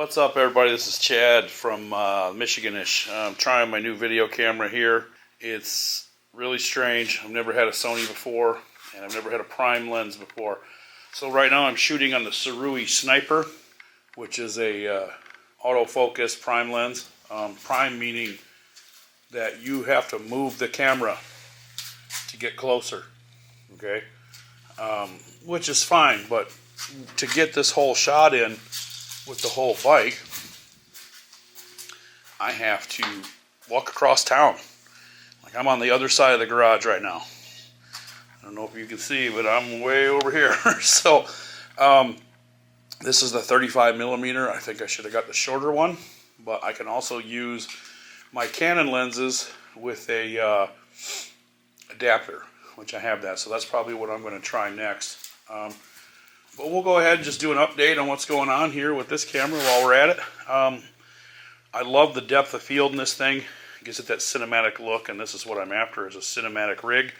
What's up, everybody? This is Chad from Michiganish. I'm trying my new video camera here. It's really strange. I've never had a Sony before, and I've never had a prime lens before. So right now I'm shooting on the Sirui Sniper, which is a autofocus prime lens. Prime meaning that you have to move the camera to get closer, okay? Which is fine, but to get this whole shot in with the whole bike, I have to walk across town. Like, I'm on the other side of the garage right now. I don't know if you can see, but I'm way over here. So this is the 35 millimeter. I think I should have got the shorter one, but I can also use my Canon lenses with a adapter, which I have that. So that's probably what I'm going to try next. But we'll go ahead and just do an update on what's going on here with this camera while we're at it. I love the depth of field in this thing. It gives it that cinematic look, and this is what I'm after, is a cinematic rig,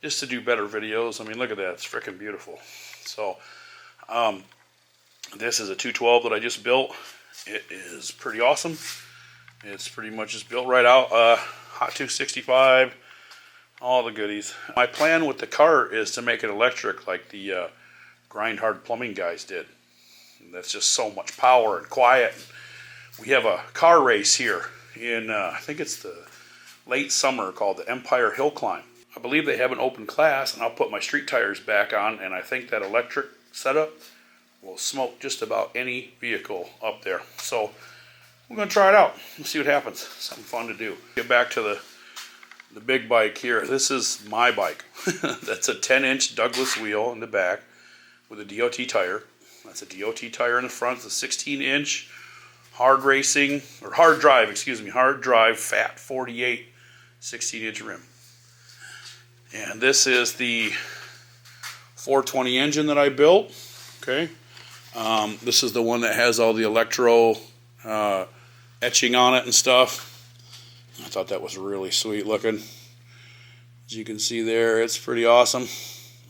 just to do better videos. I mean, look at that. It's freaking beautiful. So this is a 212 that I just built. It is pretty awesome. It's pretty much just built right out. Hot 265, all the goodies. My plan with the car is to make it electric like the grind hard plumbing guys did. That's just so much power and quiet. We have a car race here in I think it's the late summer called the Empire Hill Climb. I believe they have an open class, and I'll put my street tires back on, and I think that electric setup will smoke just about any vehicle up there. So we're going to try it out and see what happens. Something fun to do. Get back to the big bike here. This is my bike. That's a 10-inch Douglas wheel in the back with a DOT tire. That's a DOT tire in the front. It's a 16-inch hard drive fat 48 16-inch rim. And this is the 420 engine that I built. Okay, this is the one that has all the electro etching on it and stuff. I thought that was really sweet looking. As you can see there, it's pretty awesome.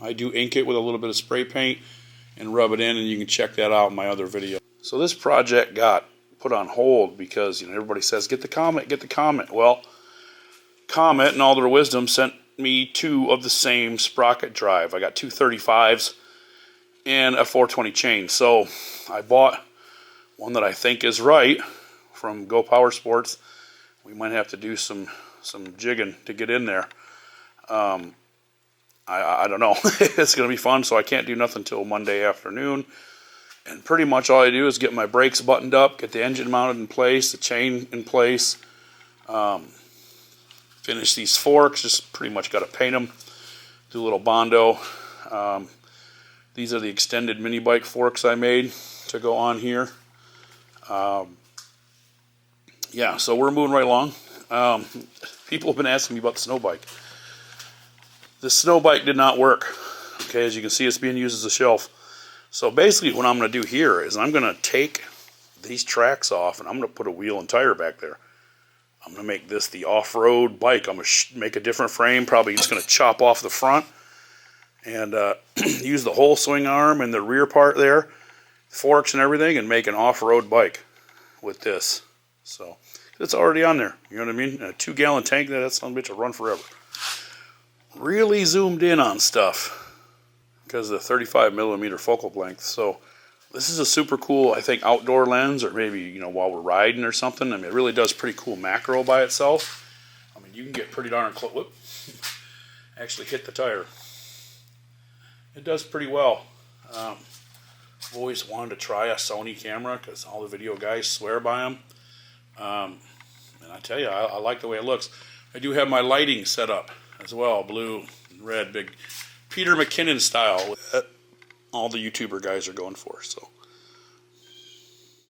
I do ink it with a little bit of spray paint and rub it in, and you can check that out in my other video. So this project got put on hold because, you know, everybody says, get the Comet, get the Comet. Well, Comet, in all their wisdom, sent me two of the same sprocket drive. I got two 35s and a 420 chain. So I bought one that I think is right from Go Power Sports. We might have to do some jigging to get in there. I don't know. It's going to be fun, so I can't do nothing until Monday afternoon. And pretty much all I do is get my brakes buttoned up, get the engine mounted in place, the chain in place, finish these forks. Just pretty much got to paint them, do a little Bondo. These are the extended mini bike forks I made to go on here. Yeah, so we're moving right along. People have been asking me about the snow bike. The snow bike did not work. Okay, as you can see, it's being used as a shelf. So basically what I'm going to do here is I'm going to take these tracks off, and I'm going to put a wheel and tire back there. I'm going to make this the off-road bike. I'm going to make a different frame, probably just going to chop off the front and use the whole swing arm and the rear part there, forks and everything, and make an off-road bike with this. So it's already on there. You know what I mean? A 2-gallon tank, that's some bitch will run forever. Really zoomed in on stuff because of the 35 millimeter focal length. So this is a super cool, I think, outdoor lens, or maybe, you know, while we're riding or something. I mean, it really does pretty cool macro by itself. I mean, you can get pretty darn close. Whoop. Actually hit the tire. It does pretty well. I've always wanted to try a Sony camera because all the video guys swear by them. And I tell you, I like the way it looks. I do have my lighting set up as well, blue and red, big Peter McKinnon style that all the YouTuber guys are going for. So